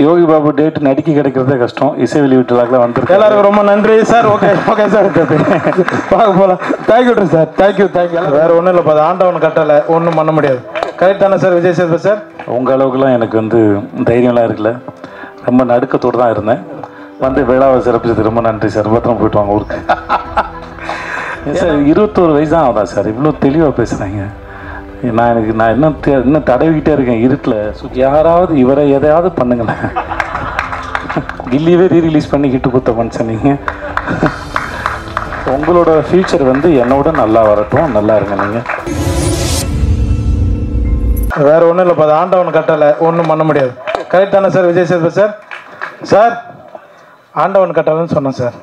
யோகி Babu date நடிக்க கிடைக்கிறதே கஷ்டம். இசை வெளியீட்டுலாம் வந்துருக்கு. எல்லாருக்கும் ரொம்ப நன்றி சார். ஓகே ஓகே சார், பார்க்க போகலாம். Thank you sir, thank you thank you. வேறு ஒன்றும் இல்லைப்பா, அது ஆண்டவன் கட்டலை, ஒன்றும் பண்ண முடியாது. கரெக்ட் தானே சார் விஜய் சேதுபதி சார்? உங்கள் அளவுக்குலாம் எனக்கு தைரியம்லாம் இருக்குல்ல, ரொம்ப நடுக்கத்தோடு தான் இருந்தேன். விழாவை சிறப்பிச்சது ரொம்ப நன்றி சார். பத்திரம் போயிட்டு வாங்க ஊருக்கு. சார் 21 வயசு தான் ஆகுதா சார்? இவ்வளோ தெளிவாக பேசுகிறாங்க. நான் இன்னும் தடவிக்கிட்டே இருக்கேன் இருட்டில். யாராவது இவரை எதையாவது பண்ணுங்களேன். கில்லியவே ரீரிலீஸ் பண்ணி ஹிட்டு கொடுத்த மனுஷன் நீங்கள். உங்களோட ஃபியூச்சர் என்னோட நல்லா வரட்டும், நல்லா இருங்க நீங்கள். வேறு ஒன்றும் இல்லைப்பா, அது ஆண்டவன் கட்டலை, ஒன்றும் பண்ண முடியாது. கரெக்ட் தானே sir Vijay Sethupathi sir? Sir ஆண்டவன் கட்டலைன்னு சொன்னேன் சார்.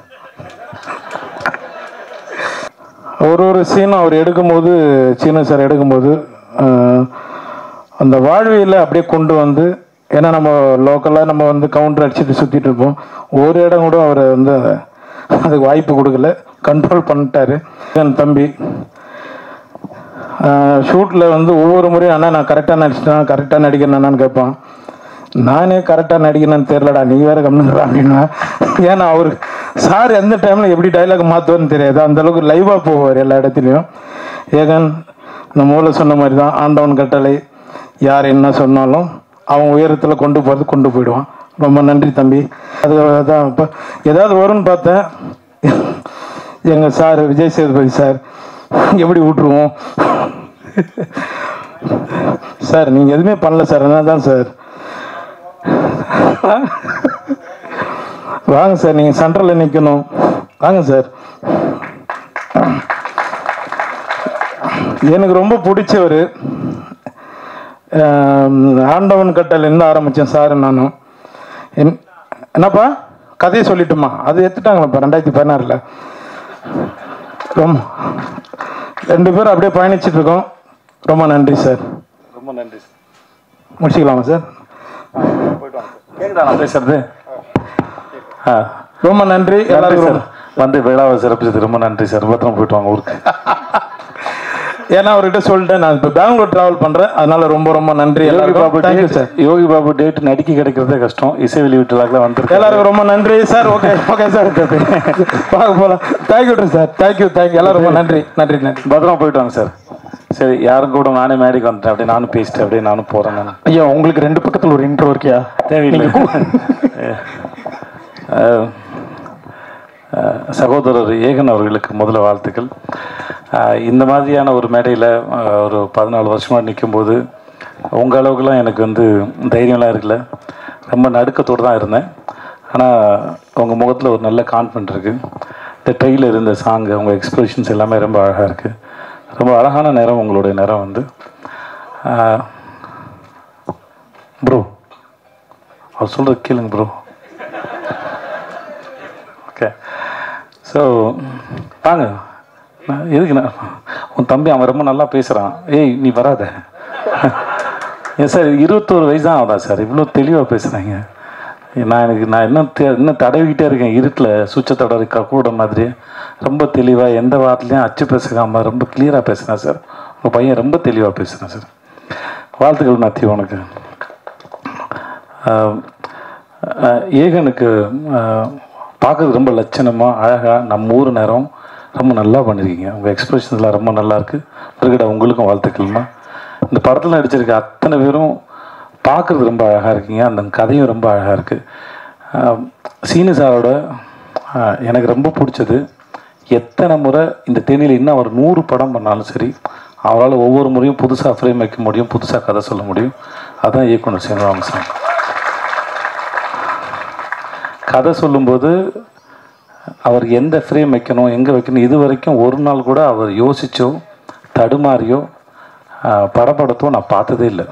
ஒரு சீனும் அவர் எடுக்கும்போது, சீன சார் எடுக்கும்போது அந்த வாழ்வியலை அப்படியே கொண்டு ஏன்னா நம்ம லோக்கலாக நம்ம கவுண்டர் அடிச்சுட்டு சுற்றிட்டு இருப்போம். ஒரு இடம் கூட அவர் அதுக்கு வாய்ப்பு கொடுக்கல, கண்ட்ரோல் பண்ணிட்டாரு. என் தம்பி ஷூட்டில் ஒவ்வொரு முறையும் அண்ணா நான் கரெக்டாக நடிச்சிட்டேன், கரெக்டாக நடிக்கிறேன்னான்னு கேட்பான். நானே கரெக்டாக நடிக்கிறேன்னு தெரிலடா, நீ வேறு கம்மிடுறா அப்படின்னா. ஏன்னா அவர் சார் எந்த டைமில் எப்படி டைலாக் மாற்றுவார்னு தெரியாது, அந்தளவுக்கு லைவாக போவார் எல்லா இடத்துலையும். ஏகன் இந்த மூளை சொன்ன மாதிரி தான், ஆண்டவன் கட்டளை, யார் என்ன சொன்னாலும் அவன் உயரத்தில் கொண்டு போகிறது கொண்டு போயிடுவான். ரொம்ப நன்றி தம்பி. அதுதான் இப்போ ஏதாவது வரும்னு பார்த்தேன். எங்கள் சார் விஜய் சேதுபதி சார் எப்படி விட்டுருவோம் சார்? நீங்கள் எதுவுமே பண்ணல சார், என்ன தான் சார். வாங்க சார், நீங்கள் சென்ட்ரலில் நிற்கணும், வாங்க சார். எனக்கு ரொம்ப பிடிச்சவர் ஆண்டவன் கட்டளைன்னு ஆரம்பித்தேன் சார். நானும் என்னப்பா கதையை சொல்லிட்டுமா? அது எடுத்துட்டாங்களாப்பா 2016. ரொம்ப 2 பேரும் அப்படியே பயணிச்சுட்டு இருக்கோம். ரொம்ப நன்றி சார். ரொம்ப நன்றி சார். முடிச்சுக்கலாமா சார்? கேட்குதா நான் பேசுறது? ரொம்ப நன்றி எல்லாருக்கும். விழாவை சிறப்பிச்சது ரொம்ப நன்றி சார். பத்திரம் போயிட்டு வாங்க ஊருக்கு. ஏன்னா அவர்கிட்ட சொல்லிட்டேன், நான் இப்போ பெங்களூர் ட்ராவல் பண்ணுறேன், அதனால ரொம்ப ரொம்ப நன்றி. Thank you sir. Yogi Babu date நடிக்க கிடைக்கிறதே கஷ்டம். இசை வெளியீட்டுலாம் வந்துருக்கு. எல்லாருக்கும் ரொம்ப நன்றி சார். ஓகே ஓகே சார், பார்க்க போகலாம். Thank you sir, thank you thank you. எல்லாரும் ரொம்ப நன்றி நன்றி நன்றி. பத்திரமா போயிட்டு வாங்க சார். சரி, யாரும் கூட நானே மேடைக்கு வந்துட்டேன், அப்படியே நானும் பேசிட்டேன், அப்படியே நானும் போகிறேன். நான் ஐயா உங்களுக்கு 2 பக்கத்தில் ஒரு இன்ட்ரோ இருக்கியா? தேவையில்லை. சகோதரர் ஏகன் அவர்களுக்கு முதல்ல வாழ்த்துக்கள். இந்த மாதிரியான ஒரு மேடையில் ஒரு 14 வருஷமாக நிற்கும்போது உங்கள் அளவுக்குலாம் எனக்கு தைரியம்லாம் இருக்குல்ல, ரொம்ப நடுக்கத்தோடு தான் இருந்தேன். ஆனால் உங்கள் முகத்தில் ஒரு நல்ல கான்ஃபிடென்ட் இருக்குது. இந்த ட்ரெயிலர், இந்த சாங்கு, உங்கள் எக்ஸ்பிரஷன்ஸ் எல்லாமே ரொம்ப அழகாக இருக்குது. ரொம்ப அழகான நேரம் உங்களுடைய நேரம். ப்ரோ அவர் சொல்கிறது கேளுங்க ப்ரோ. ஓகே, ஸோ வாங்க. எதுக்கு உன் தம்பி அவன் ரொம்ப நல்லா பேசுகிறான். ஏய் நீ வராத. ஏன் சார் 21 வயசு தான் ஆகுதா சார்? இவ்வளோ தெளிவாக பேசுகிறாங்க. நான் இன்னும் தடவிக்கிட்டே இருக்கேன் இருட்டில், சுவிட்சை தடவை கூட மாதிரி. ரொம்ப தெளிவாக எந்த வார்த்தையும் அச்சு பேசுகாமல் ரொம்ப கிளியராக பேசுகிறேன் சார். உங்கள் பையன் ரொம்ப தெளிவாக பேசுகிறேன் சார். வாழ்த்துக்கள் மேத்யூ உனக்கு. ஏகனுக்கு பார்க்குறது ரொம்ப லட்சணமாக அழகாக நம்ம ஊர் நேரம் ரொம்ப நல்லா பண்ணியிருக்கீங்க. உங்கள் எக்ஸ்பிரஷன்ஸ்லாம் ரொம்ப நல்லாயிருக்கு. பிறகுடா உங்களுக்கும் வாழ்த்துக்கள்மா. இந்த படத்தில் நடிச்சிருக்க அத்தனை பேரும் பார்க்குறது ரொம்ப அழகாக இருக்கீங்க. அந்த கதையும் ரொம்ப அழகாக இருக்குது. சீனு சாரோட எனக்கு ரொம்ப பிடிச்சது, எத்தனை முறை இந்த தேனியில் இன்னும் அவர் 100 படம் பண்ணாலும் சரி, அவரால் ஒவ்வொரு முறையும் புதுசாக ஃப்ரேம் வைக்க முடியும், புதுசாக கதை சொல்ல முடியும். அதுதான் இயக்குனர் சீனிவாசன். கதை சொல்லும்போது அவர் எந்த ஃப்ரேம் வைக்கணும், எங்கே வைக்கணும், இது வரைக்கும் ஒரு நாள் கூட அவர் யோசிச்சோ தடுமாறியோ படப்படத்தோ நான் பார்த்ததே இல்லை.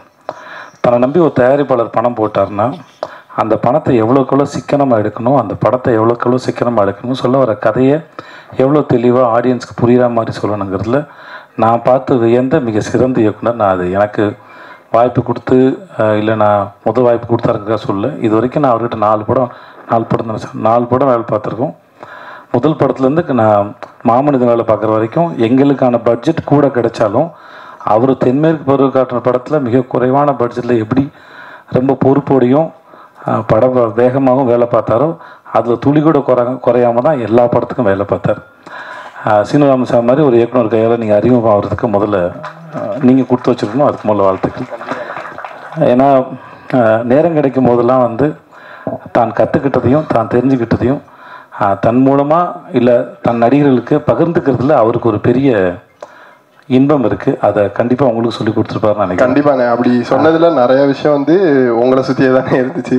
தன்னை நம்பி ஒரு தயாரிப்பாளர் பணம் போட்டார்னா அந்த பணத்தை எவ்வளோக்கெவ்வளோ சிக்கனமாக எடுக்கணும், அந்த படத்தை எவ்வளோக்கெவ்வளோ சிக்கனமாக எடுக்கணும், சொல்ல வர கதையை எவ்வளோ தெளிவாக ஆடியன்ஸ்க்கு புரிகிற மாதிரி சொல்லணுங்கிறதுல நான் பார்த்து வியந்த மிக சிறந்த இயக்குனர். நான் அது எனக்கு வாய்ப்பு கொடுத்து இல்லை நான் முதல் வாய்ப்பு கொடுத்தாருக்கா சொல்ல. இது வரைக்கும் நான் அவர்கிட்ட 4 படம் வேலை பார்த்துருக்கோம். முதல் படத்துலேருந்து நான் மாமனிதன் வேலை பார்க்குற வரைக்கும் எங்களுக்கான பட்ஜெட் கூட கிடைச்சாலும் அவர் தென்மேற்கு பருவ காட்டுற படத்தில் மிக குறைவான பட்ஜெட்டில் எப்படி ரொம்ப பொறுப்போடையும் படம் வேகமாகவும் வேலை பார்த்தாரோ அதில் துளி கூட குறையாமல் தான் எல்லா படத்துக்கும் வேலை பார்த்தார். சீனிவாசன் சார் மாதிரி ஒரு இயக்குனர் கையால் நீங்கள் அறிமுகமாகிறதுக்கு முதல்ல நீங்கள் கொடுத்து வச்சுருக்கணும். அதுக்கு முதல்ல வாழ்த்துக்கள். ஏன்னா நேரம் கிடைக்கும் போதெல்லாம் வந்து தான் கற்றுக்கிட்டதையும் தான் தெரிஞ்சுக்கிட்டதையும் தன் மூலமாக இல்லை தன் நடிகர்களுக்கு பகிர்ந்துக்கிறதுல அவருக்கு ஒரு பெரிய இன்பம் இருக்குது. அதை கண்டிப்பாக உங்களுக்கு சொல்லி கொடுத்துருப்பாருன்னு நினைக்கிறேன். கண்டிப்பாண்ணே. அப்படி சொன்னதில் நிறைய விஷயம் வந்து உங்களை சுற்றியே தானே இருந்துச்சு.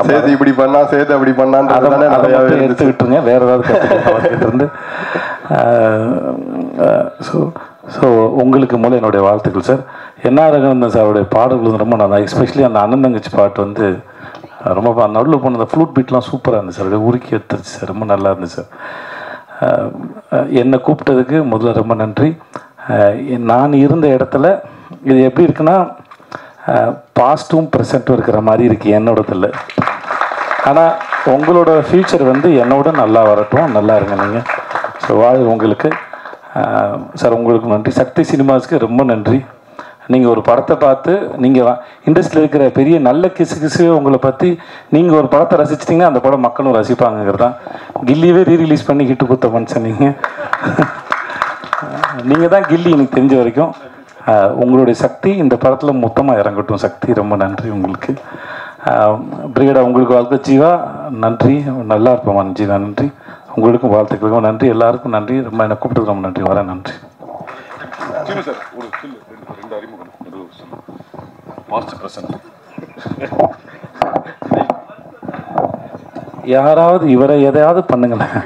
சேர்த்து இப்படி பண்ணா, சேர்த்து அப்படி பண்ணான்னு நிறையாவே எடுத்துக்கிட்டுருங்க. வேறு ஏதாவது கற்றுக்கிட்டு இருந்து ஸோ உங்களுக்கு மூலம் என்னுடைய வாழ்த்துக்கள் சார். என்ஆர் ரங்கநாதன் சாருடைய பாடல்கள் வந்து ரொம்ப நல்லா, எஸ்பெஷலி அந்த அண்ணன் தங்கச்சி பாட்டு வந்து ரொம்ப நடுவில் போன அந்த ஃப்ளூட் பீட்லாம் சூப்பராக இருந்துச்சு சார். அப்படியே உருக்கி எடுத்துருச்சு சார். ரொம்ப நல்லா இருந்துச்சு சார். என்னை கூப்பிட்டதுக்கு முதல்ல ரொம்ப நன்றி. நான் இருந்த இடத்துல இது எப்படி இருக்குன்னா பாஸ்ட்டும் ப்ரெசண்ட்டும் இருக்கிற மாதிரி இருக்குது என்னோடதில். ஆனால் உங்களோட ஃப்யூச்சர் வந்து என்னோட நல்லா வரட்டும், நல்லா இருங்க நீங்கள். ஸோ உங்களுக்கு சார் உங்களுக்கு நன்றி. சக்தி சினிமாஸ்க்கு ரொம்ப நன்றி. நீங்கள் ஒரு படத்தை பார்த்து நீங்கள் இண்டஸ்ட்ரியில் இருக்கிற பெரிய நல்ல கிசு உங்களை பற்றி நீங்கள் ஒரு படத்தை ரசிச்சிட்டிங்கன்னா அந்த படம் மக்களும் ரசிப்பாங்கிறது தான். கில்லியவே ரீரிலீஸ் பண்ணி ஹிட்டு கொடுத்த மனுஷன் நீங்கள் தான் கில்லி எனக்கு தெரிஞ்ச வரைக்கும். உங்களுடைய சக்தி இந்த படத்தில் மொத்தமாக இறங்கட்டும். சக்தி ரொம்ப நன்றி உங்களுக்கு. பிரிகேடா உங்களுக்கு வாழ்த்து. ஜீவா நன்றி, நல்லா இருப்போம் ஜீவா. நன்றி உங்களுக்கும் வாழ்த்துக்களுக்கும் நன்றி. எல்லாருக்கும் நன்றி. ரொம்ப என்னை கூப்பிட்டது ரொம்ப நன்றி. வரேன். நன்றி. யாராவது இவரை எதையாவது பண்ணுங்களேன்.